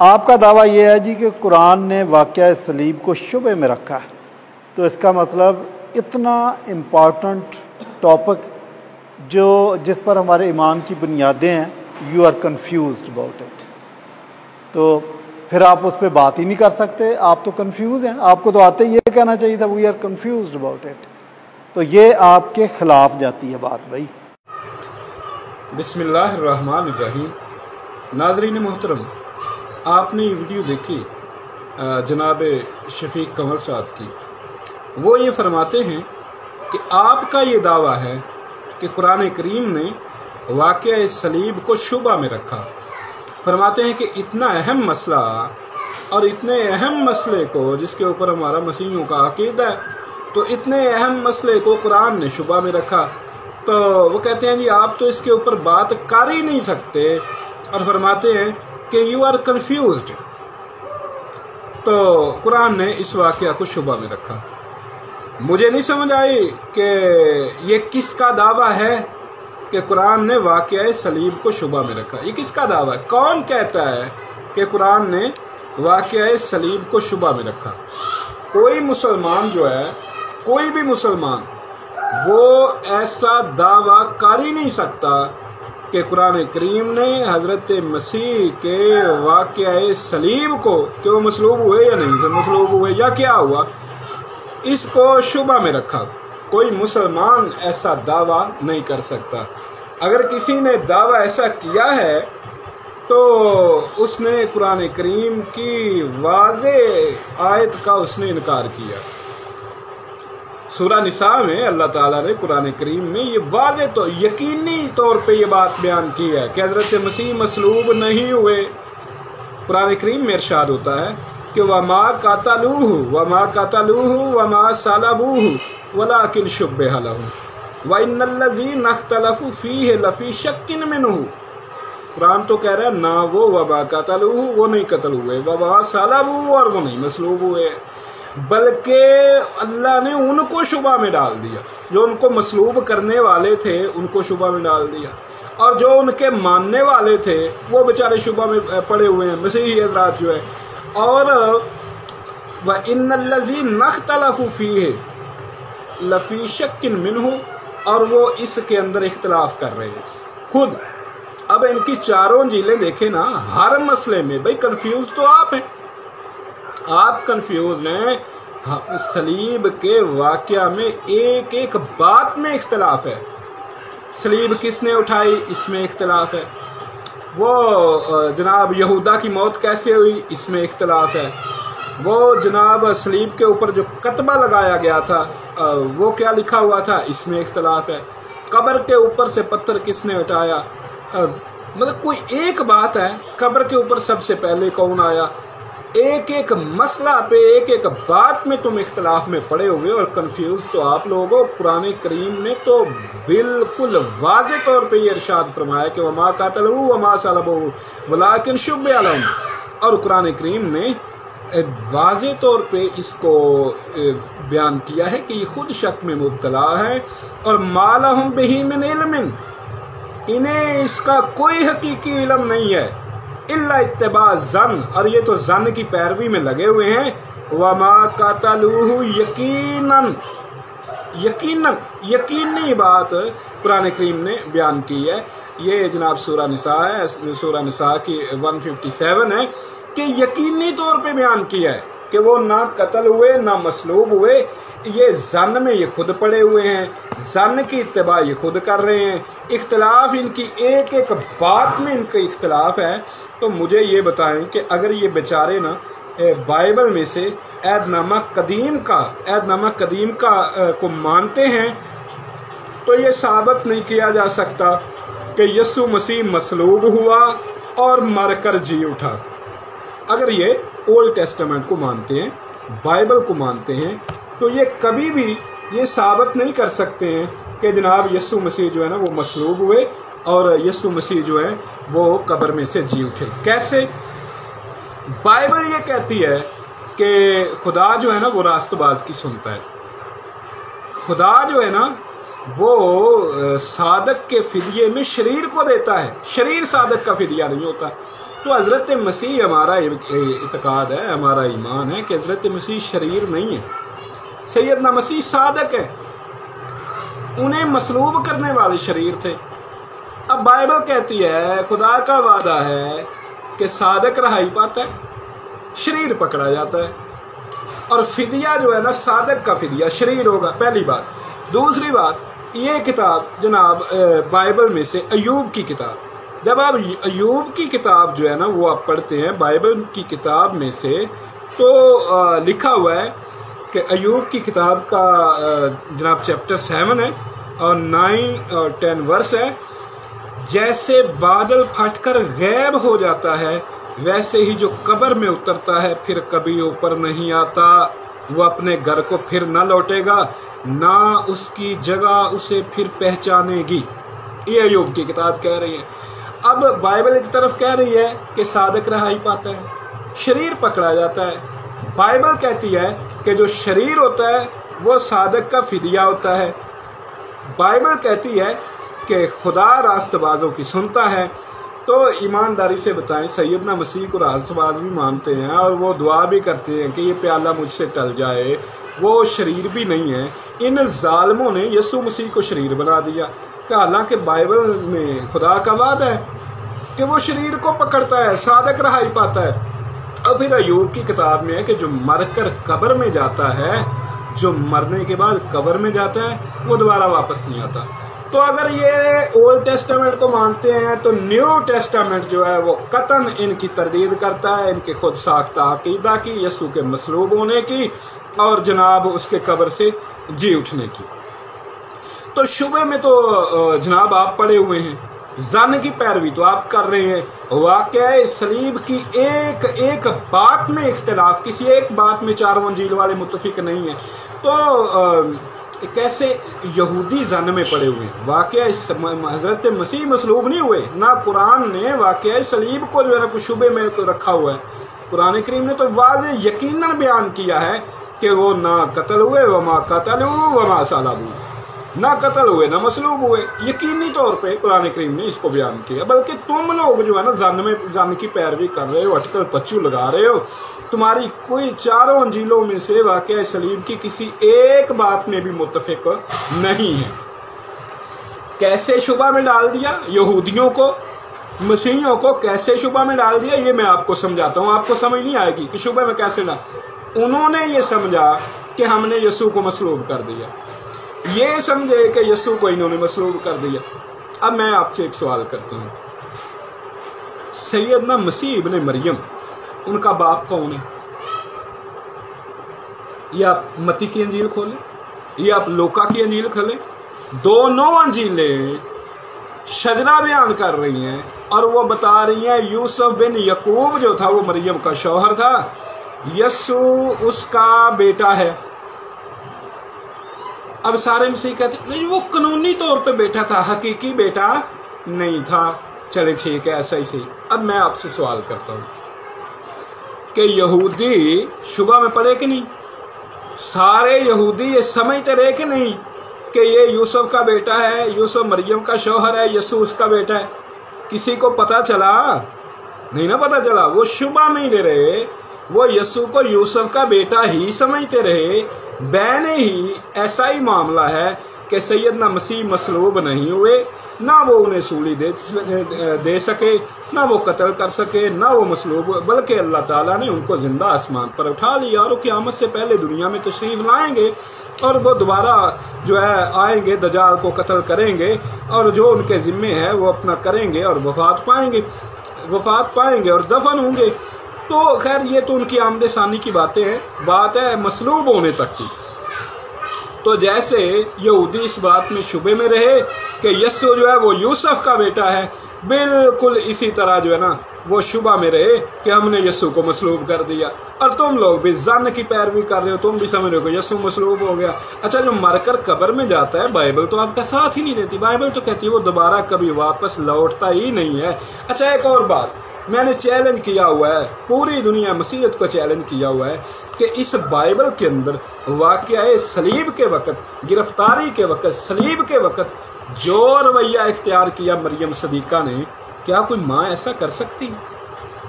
آپ کا دعویٰ یہ ہے جی کہ قرآن نے واقعہ صلیب کو شبہ میں رکھا ہے، تو اس کا مطلب اتنا امپورٹنٹ ٹاپک جس پر ہمارے ایمان کی بنیادیں ہیں، you are confused about it, تو پھر آپ اس پہ بات ہی نہیں کر سکتے، آپ تو کنفیوز ہیں، آپ کو تو آتے ہی یہ کہنا چاہیے تھا we are confused about it, تو یہ آپ کے خلاف جاتی ہے بات بھائی۔ بسم اللہ الرحمن الرحیم۔ ناظرین محترم، آپ نے یہ ویڈیو دیکھی جناب شفیق قمر صاحب کی، وہ یہ فرماتے ہیں کہ آپ کا یہ دعویٰ ہے کہ قرآن کریم نے واقعہ صلیب کو شبہ میں رکھا۔ فرماتے ہیں کہ اتنا اہم مسئلہ اور اتنے اہم مسئلے کو جس کے اوپر ہمارا مسیحیوں کا عقیدہ ہے، تو اتنے اہم مسئلے کو قرآن نے شبہ میں رکھا، تو وہ کہتے ہیں جی آپ تو اس کے اوپر بات کر ہی نہیں سکتے، اور فرماتے ہیں کہ یو آر کنفیوزڈ، تو قرآن نے اس واقعہ کو شبہ میں رکھا۔ مجھے نہیں سمجھ آئی کہ یہ کس کا دعویٰ ہے کہ قرآن نے واقعہ صلیب کو شبہ میں رکھا؟ یہ کس کا دعویٰ ہے؟ کون کہتا ہے کہ قرآن نے واقعہ صلیب کو شبہ میں رکھا؟ کوئی مسلمان جو ہے، کوئی بھی مسلمان، وہ ایسا دعویٰ کر ہی نہیں سکتا کہ قرآن کریم نے حضرت مسیح کے واقعہ صلیب کو، کہ وہ مصلوب ہوئے یا نہیں مصلوب ہوئے یا کیا ہوا، اس کو شبہ میں رکھا۔ کوئی مسلمان ایسا دعویٰ نہیں کر سکتا۔ اگر کسی نے دعویٰ ایسا کیا ہے تو اس نے قرآن کریم کی واضح آیت کا اس نے انکار کیا۔ سورہ نساء میں اللہ تعالیٰ نے قرآن کریم میں یہ واضح تو یقینی طور پہ یہ بات بیان کی ہے کہ حضرت مسیح مصلوب نہیں ہوئے۔ قرآن کریم میں ارشاد ہوتا ہے کہ وَمَا قَتَلُوهُ وَمَا قَتَلُوهُ وَمَا صَلَبُوهُ وَلَٰكِنْ شُبِّهَ لَهُمْ وَإِنَّ الَّذِينَ اخْتَلَفُوا فِيهِ لَفِي شَكٍّ مِّنْهُ۔ قرآن تو کہہ رہا ہے نہ وہ وَمَا قَتَلُوهُ، وہ نہیں قتل ہوئے، وَمَا صَلَبُوهُ، اور وہ نہیں مصلوب ہوئے، بلکہ اللہ نے ان کو شبہ میں ڈال دیا، جو ان کو مصلوب کرنے والے تھے ان کو شبہ میں ڈال دیا، اور جو ان کے ماننے والے تھے وہ بیچارے شبہ میں پڑے ہوئے ہیں، مسیحی حضرات جو ہے۔ اور وَإِنَّ الَّذِينَ اخْتَلَفُوا فِيهِ لَفِي شَكٍّ مِّنْهُ، اور وہ اس کے اندر اختلاف کر رہے ہیں خود۔ اب ان کی چاروں جیلیں دیکھیں نا، ہر مسئلے میں بھائی کنفیوز تو آپ ہیں، آپ کنفیوز ہیں۔ صلیب کے واقعہ میں ایک ایک بات میں اختلاف ہے۔ صلیب کس نے اٹھائی، اس میں اختلاف ہے۔ وہ جناب یہودا کی موت کیسے ہوئی، اس میں اختلاف ہے۔ وہ جناب صلیب کے اوپر جو کتبہ لگایا گیا تھا وہ کیا لکھا ہوا تھا، اس میں اختلاف ہے۔ قبر کے اوپر سے پتھر کس نے اٹھایا، مطلب کوئی ایک بات ہے، قبر کے اوپر سب سے پہلے کون آیا، ایک ایک مسئلہ پہ ایک ایک بات میں تم اختلاف میں پڑے ہوئے اور کنفیوز تو آپ لوگ ہو۔ قرآن کریم نے تو بالکل واضح طور پہ یہ ارشاد فرمایا کہ وَمَا قَتَلُوهُ وَمَا صَلَبُوهُ وَلَٰكِنْ شُبِّهَ لَهُمْ، اور قرآن کریم نے واضح طور پہ اس کو بیان کیا ہے کہ یہ خود شک میں مبتلا ہے، اور مَا لَهُمْ بِهِ مِنْ عِلْمٍ، انہیں اس کا کوئی حقیقی علم نہیں ہے، الا اتباع ظن، اور یہ تو ظن کی پیروی میں لگے ہوئے ہیں۔ وَمَا قَتَلُوهُ یقینی بات قرآن کریم نے بیان کی ہے۔ یہ جناب سورہ نساء ہے، سورہ نساء کی 157 ہے کہ یقینی طور پہ بیان کیا ہے کہ وہ نہ قتل ہوئے نہ مصلوب ہوئے، یہ ظن میں یہ خود پڑے ہوئے ہیں، ظن کی اتباع یہ خود کر رہے ہیں، اختلاف ان کی ایک ایک بات میں ان کا اختلاف ہے۔ تو مجھے یہ بتائیں کہ اگر یہ بیچارے نا بائبل میں سے عہد نامہ قدیم کا کو مانتے ہیں، تو یہ ثابت نہیں کیا جا سکتا کہ یسوع مسیح مصلوب ہوا اور مر کر جی اٹھا۔ اگر یہ اولڈ ٹیسٹمنٹ کو مانتے ہیں، بائبل کو مانتے ہیں، تو یہ کبھی بھی یہ ثابت نہیں کر سکتے ہیں کہ جناب یسوع مسیح جو ہے نا وہ مصلوب ہوئے اور یسوع مسیح جو ہے وہ قبر میں سے جی اٹھے۔ کیسے؟ بائبل یہ کہتی ہے کہ خدا جو ہے نا وہ راست باز کی سنتا ہے۔ خدا جو ہے نا وہ صادق کے فدیے میں شریر کو دیتا ہے، شریر صادق کا فدیہ نہیں ہوتا۔ تو حضرت مسیح ہمارا اعتقاد ہے، ہمارا ایمان ہے کہ حضرت مسیح شریر نہیں ہے، سیدنا مسیح صادق ہے، انہیں مصلوب کرنے والے شریر تھے۔ اب بائبل کہتی ہے، خدا کا وعدہ ہے کہ صادق رہائی پاتا ہے، شریر پکڑا جاتا ہے، اور فدیہ جو ہے نا، صادق کا فدیہ شریر ہوگا، پہلی بات۔ دوسری بات، یہ کتاب جناب بائبل میں سے ایوب کی کتاب، جب آپ ایوب کی کتاب جو ہے نا وہ آپ پڑھتے ہیں بائبل کی کتاب میں سے، تو لکھا ہوا ہے کہ ایوب کی کتاب کا جناب چیپٹر 7 ہے اور 9 اور 10 ورس ہے، جیسے بادل پھٹ کر غائب ہو جاتا ہے ویسے ہی جو قبر میں اترتا ہے پھر کبھی اوپر نہیں آتا، وہ اپنے گھر کو پھر نہ لوٹے گا، نہ اس کی جگہ اسے پھر پہچانے گی۔ یہ ایوب کی کتاب کہہ رہی ہے۔ اب بائبل ایک طرف کہہ رہی ہے کہ صادق رہائی پاتا ہے، شریر پکڑا جاتا ہے۔ بائبل کہتی ہے کہ جو شریر ہوتا ہے وہ صادق کا فدیہ ہوتا ہے۔ بائبل کہتی ہے کہ خدا راست بازوں کی سنتا ہے۔ تو ایمانداری سے بتائیں، سیدنا مسیح کو راست باز بھی مانتے ہیں اور وہ دعا بھی کرتے ہیں کہ یہ پیالہ مجھ سے ٹل جائے، وہ شریر بھی نہیں ہے۔ ان ظالموں نے یسوع مسیح کو شریر بنا دیا، کہ حالانکہ بائبل میں خدا کا وعدہ ہے کہ وہ شریر کو پکڑتا ہے، صادق رہائی پاتا ہے۔ اور پھر ایوب کی کتاب میں ہے کہ جو مر کر قبر میں جاتا ہے، جو مرنے کے بعد قبر میں جاتا ہے، وہ دوبارہ واپس نہیں آتا۔ تو اگر یہ اولڈ ٹیسٹامنٹ کو مانتے ہیں تو نیو ٹیسٹامنٹ جو ہے وہ قطعاً ان کی تردید کرتا ہے، ان کے خود ساختہ عقیدہ کی، یسوع کے مصلوب ہونے کی اور جناب اس کے قبر سے جی اٹھنے کی۔ تو شبہ میں تو جناب آپ پڑے ہوئے ہیں، زن کی پیروی تو آپ کر رہے ہیں، واقعہ صلیب کی ایک بات میں اختلاف، کسی ایک بات میں چاروں انجیل والے متفق نہیں ہیں، تو کیسے یہودی زن میں پڑے ہوئے ہیں؟ واقعہ حضرت مسیح مصلوب نہیں ہوئے، نہ قرآن نے واقعہ صلیب کو جو ہے نا کچھ شبہ میں رکھا ہوا ہے۔ قرآن کریم نے تو واضح یقیناً بیان کیا ہے کہ وہ نہ قتل ہوئے، وما قتلوا وما صلبوا، نہ قتل ہوئے نہ مصلوب ہوئے۔ یقینی طور پہ قرآن کریم نے اس کو بیان کیا، بلکہ تم لوگ جو ہے نا زن کی پیروی کر رہے ہو، اٹکل پچو لگا رہے ہو۔ تمہاری کوئی چاروں انجیلوں میں سے واقعہ صلیب کی کسی ایک بات میں بھی متفق نہیں ہے۔ کیسے شبہ میں ڈال دیا یہودیوں کو، مسیحیوں کو کیسے شبہ میں ڈال دیا، یہ میں آپ کو سمجھاتا ہوں، آپ کو سمجھ نہیں آئے گی کہ شبہ میں کیسے ڈال۔ انہوں نے یہ سمجھا کہ ہم نے یسوع کو مصلوب کر دیا، یہ سمجھے کہ یسوع کو انہوں نے مصلوب کر دیا۔ اب میں آپ سے ایک سوال کرتا ہوں، سیدنا مسیح ابن مریم، ان کا باپ کون ہے؟ یہ آپ متی کی انجیل کھولیں، یہ آپ لوکا کی انجیل کھولیں، دونوں انجیلیں شجرہ بیان کر رہی ہیں اور وہ بتا رہی ہیں یوسف بن یعقوب جو تھا وہ مریم کا شوہر تھا، یسوع اس کا بیٹا ہے۔ اب سارے مسیح کہتے ہیں نہیں، وہ قانونی طور پہ بیٹا تھا، حقیقی بیٹا نہیں تھا۔ چلے ٹھیک ہے، ایسا ہی صحیح۔ اب میں آپ سے سوال کرتا ہوں کہ یہودی شبہ میں پڑے کہ نہیں؟ سارے یہودی یہ سمجھتے رہے کہ نہیں کہ یہ یوسف کا بیٹا ہے، یوسف مریم کا شوہر ہے، یسوع اس کا بیٹا ہے؟ کسی کو پتہ چلا؟ نہیں نا پتہ چلا، وہ شبہ میں ہی لے رہے، وہ یسوع کو یوسف کا بیٹا ہی سمجھتے رہے۔ بہن ہی ایسا ہی معاملہ ہے کہ سیدنا مسیح مصلوب نہیں ہوئے، نہ وہ انہیں سولی دے سکے، نہ وہ قتل کر سکے، نہ وہ مصلوب، بلکہ اللہ تعالیٰ نے ان کو زندہ آسمان پر اٹھا لیا اور وہ قیامت سے پہلے دنیا میں تشریف لائیں گے اور وہ دوبارہ جو ہے آئیں گے، دجال کو قتل کریں گے اور جو ان کے ذمے ہے وہ اپنا کریں گے اور وفات پائیں گے اور دفن ہوں گے۔ تو خیر یہ تو ان کی آمد ثانی کی باتیں ہیں، بات ہے مصلوب ہونے تک کی۔ تو جیسے یہودی اس بات میں شبے میں رہے کہ یسوع جو ہے وہ یوسف کا بیٹا ہے، بالکل اسی طرح جو ہے نا وہ شبہ میں رہے کہ ہم نے یسوع کو مصلوب کر دیا۔ اور تم لوگ بھی زن کی پیروی کر رہے ہو، تم بھی سمجھ رہے ہو کہ یسوع مصلوب ہو گیا۔ اچھا، جو مر کر قبر میں جاتا ہے بائبل تو آپ کا ساتھ ہی نہیں دیتی، بائبل تو کہتی ہے وہ دوبارہ کبھی واپس لوٹتا ہی نہیں ہے۔ اچھا، ایک اور بات میں نے چیلنج کیا ہوا ہے، پوری دنیا مسیحیت کو چیلنج کیا ہوا ہے کہ اس بائبل کے اندر واقعہ صلیب کے وقت، گرفتاری کے وقت، صلیب کے وقت جو رویہ اختیار کیا مریم صدیقہ نے، کیا کوئی ماں ایسا کر سکتی؟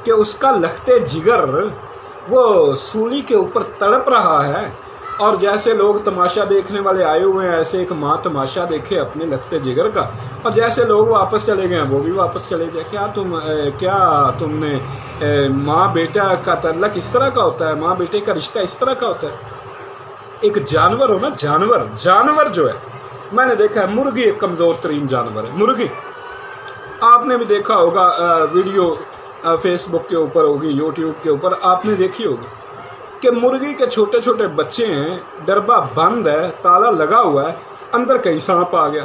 کہ اس کا لختے جگر وہ سولی کے اوپر تڑپ رہا ہے، اور جیسے لوگ تماشا دیکھنے والے آئے ہوئے ہیں ایسے ایک ماں تماشا دیکھے اپنے لختے جگر کا، اور جیسے لوگ واپس چلے گئے ہیں وہ بھی واپس چلے جائے۔ کیا تم نے ماں بیٹا کا تعلق اس طرح کا ہوتا ہے؟ ماں بیٹے کا رشتہ اس طرح کا ہوتا ہے؟ ایک جانور ہو نا، جانور جو ہے، میں نے دیکھا ہے مرغی ایک کمزور ترین جانور ہے۔ مرغی آپ نے بھی دیکھا ہوگا، ویڈیو فیس بک کے اوپر ہوگی، یوٹیوب کے اوپر آپ نے دیکھی ہوگی کہ مرغی کے چھوٹے چھوٹے بچے ہیں، ڈربہ بند ہے، تالا لگا ہوا ہے، اندر کہیں سانپ آ گیا،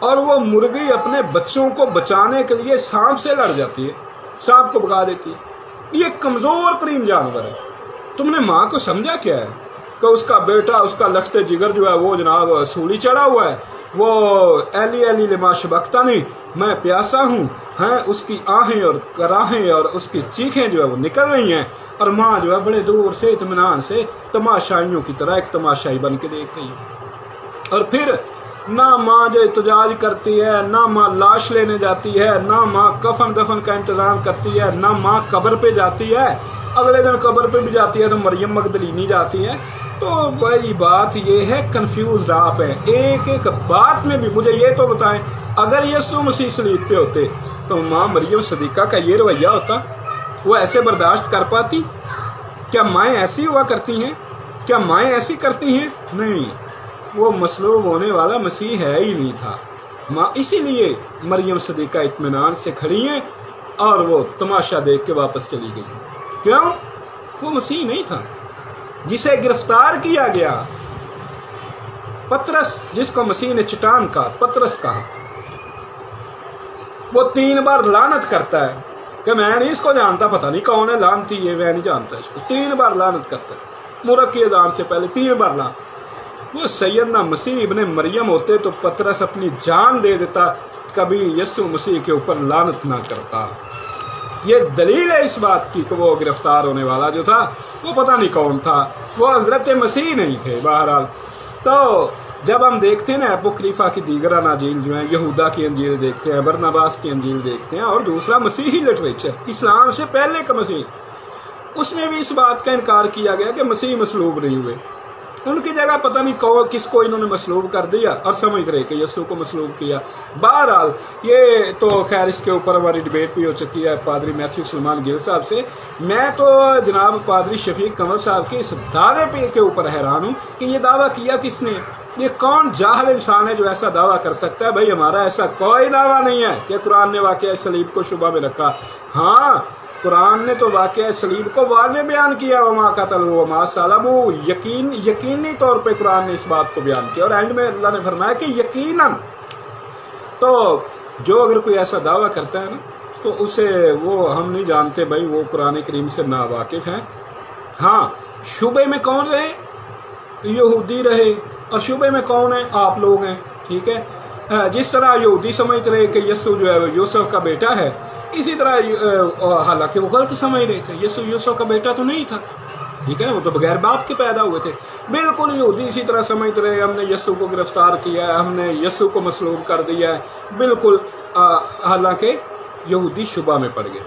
اور وہ مرغی اپنے بچوں کو بچانے کے لیے سانپ سے لڑ جاتی ہے، سانپ کو بھگا دیتی ہے۔ یہ کمزور ترین جانور ہے۔ تم نے ماں کو سمجھا کیا ہے کہ اس کا بیٹا، اس کا لخت جگر جو ہے وہ جناب سولی چڑھا ہوا ہے، وہ ایلی ایلی لما شبقتنی، میں پیاسا ہوں، ہیں اس کی آہیں اور کراہیں اور اس کی چیخیں جو ہے وہ نکل رہی ہیں، اور ماں جو ہے بڑے دور سے اطمینان سے تماشائیوں کی طرح ایک تماشائی بن کے دیکھ رہی ہے۔ اور پھر نہ ماں جو احتجاج کرتی ہے، نہ ماں لاش لینے جاتی ہے، نہ ماں کفن دفن کا انتظام کرتی ہے، نہ ماں قبر پہ جاتی ہے۔ اگلے دن قبر پہ بھی جاتی ہے تو مریم مگدلینی جاتی ہے۔ تو بڑی بات یہ ہے، کنفیوزڈ آپ ہیں ایک ایک بات میں بھی۔ مجھے یہ تو بتائیں، اگر یسوع مسیح صلیب پہ ہوتے تو ماں مریم صدیقہ کا یہ رویہ ہوتا؟ وہ ایسے برداشت کر پاتی؟ کیا مائیں ایسی ہوا کرتی ہیں؟ کیا مائیں ایسی کرتی ہیں؟ نہیں، وہ مصلوب ہونے والا مسیح ہے ہی نہیں تھا۔ ماں اسی لیے مریم صدیقہ اطمینان سے کھڑی ہیں، اور وہ تماشا دیکھ کے واپس چلی گئی۔ کیوں؟ وہ مسیح نہیں تھا جسے گرفتار کیا گیا۔ پترس، جس کو مسیح نے چٹان کا پترس کہا، وہ 3 بار لعنت کرتا ہے کہ میں نہیں اس کو جانتا، پتہ نہیں کون ہے، لعنتی ہے، میں نہیں جانتا اس کو۔ 3 بار لعنت کرتا ہے، مرغ کی اذان سے پہلے 3 بار لعنت۔ وہ سیدنا مسیح ابن مریم ہوتے تو پترس اپنی جان دے دیتا، کبھی یسوع مسیح کے اوپر لعنت نہ کرتا۔ یہ دلیل ہے اس بات کی کہ وہ گرفتار ہونے والا جو تھا وہ پتہ نہیں کون تھا، وہ حضرت مسیح نہیں تھے۔ بہرحال تو جب ہم دیکھتے ہیں نا اپوکریفا کی دیگر اناجیل جو ہیں، یہودا کی انجیل دیکھتے ہیں، برناباس کی انجیل دیکھتے ہیں، اور دوسرا مسیحی لٹریچر، اسلام سے پہلے کا مسیح، اس میں بھی اس بات کا انکار کیا گیا کہ مسیح مصلوب نہیں ہوئے۔ ان کی جگہ پتہ نہیں کس کو انہوں نے مصلوب کر دیا، اور سمجھ رہے کہ یسوع کو مصلوب کیا۔ بہرحال یہ تو خیر اس کے اوپر ہماری ڈیبیٹ بھی ہو چکی ہے پادری میتھیو سلمان گل صاحب سے۔ میں تو جناب پادری شفیق کمل صاحب کے اس دعوے کے اوپر حیران ہوں کہ یہ دعویٰ کیا کس نے؟ یہ کون جاہل انسان ہے جو ایسا دعویٰ کر سکتا ہے؟ بھائی ہمارا ایسا کوئی دعویٰ نہیں ہے کہ قرآن نے واقعہ صلیب کو شبہ میں رکھا۔ ہاں، قرآن نے تو واقعہ صلیب کو واضح بیان کیا، وما قتلوا وما صلبوا، یقینی طور پہ قرآن نے اس بات کو بیان کیا، اور اینڈ میں اللہ نے فرمایا کہ یقیناً۔ تو جو اگر کوئی ایسا دعویٰ کرتا ہے نا تو اسے وہ ہم نہیں جانتے بھائی وہ قرآن کریم سے ناواقف ہیں۔ ہاں، شبے میں کون رہے؟ یہودی رہے، اور شبے میں کون ہیں؟ آپ لوگ ہیں، ٹھیک ہے۔ جس طرح یہودی سمجھتے رہے کہ یسوع جو ہے وہ یوسف کا بیٹا ہے، اسی طرح حالانکہ وہ غلط سمجھ رہے تھے، یسوع یوسف کا بیٹا تو نہیں تھا، ٹھیک ہے نا، وہ تو بغیر باپ کے پیدا ہوئے تھے۔ بالکل یہودی اسی طرح سمجھتے رہے ہم نے یسوع کو گرفتار کیا ہے، ہم نے یسوع کو مصلوب کر دیا ہے، بالکل، حالانکہ یہودی شبہ میں پڑ گئے،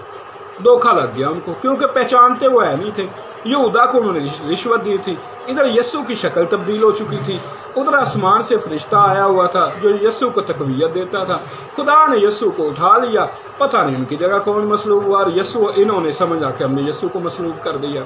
دھوکہ لگ گیا ان کو، کیونکہ پہچانتے وہ ہے نہیں تھے۔ یہودا کو انہوں نے رشوت دی تھی، ادھر یسوع کی شکل تبدیل ہو چکی تھی، ادھر آسمان سے فرشتہ آیا ہوا تھا جو یسوع کو تقویت دیتا تھا، خدا نے یسوع کو اٹھا لیا، پتہ نہیں ان کی جگہ کون مصلوب ہوا، اور یسوع انہوں نے سمجھا کہ ہم نے یسوع کو مصلوب کر دیا۔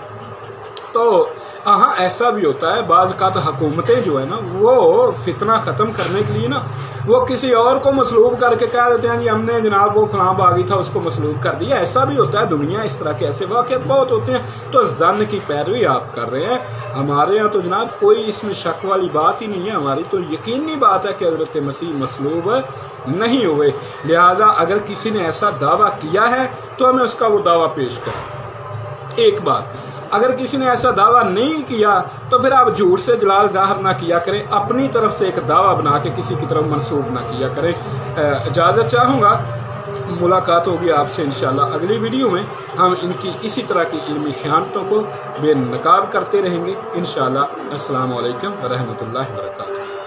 تو ہاں ایسا بھی ہوتا ہے، بعض کا تو حکومتیں جو ہے نا وہ فتنہ ختم کرنے کے لیے نا وہ کسی اور کو مصلوب کر کے کہہ دیتے ہیں جی ہم نے جناب وہ فلاں باغی تھا اس کو مصلوب کر دیا۔ ایسا بھی ہوتا ہے، دنیا اس طرح کے ایسے واقعات بہت ہوتے ہیں۔ تو ظن کی پیروی آپ کر رہے ہیں، ہمارے ہاں تو جناب کوئی اس میں شک والی بات ہی نہیں ہے، ہماری تو یقینی بات ہے کہ حضرت مسیح مصلوب نہیں ہوئے۔ لہٰذا اگر کسی نے ایسا دعویٰ کیا ہے تو ہمیں اس کا وہ دعویٰ پیش کریں۔ ایک بات، اگر کسی نے ایسا دعویٰ نہیں کیا تو پھر آپ جھوٹ سے جلال ظاہر نہ کیا کریں، اپنی طرف سے ایک دعویٰ بنا کے کسی کی طرف منسوب نہ کیا کریں۔ اجازت چاہوں گا، ملاقات ہوگی آپ سے انشاءاللہ اگلی ویڈیو میں، ہم ان کی اسی طرح کی علمی خیانتوں کو بے نقاب کرتے رہیں گے انشاءاللہ۔ السلام علیکم ورحمۃ اللہ وبرکاتہ۔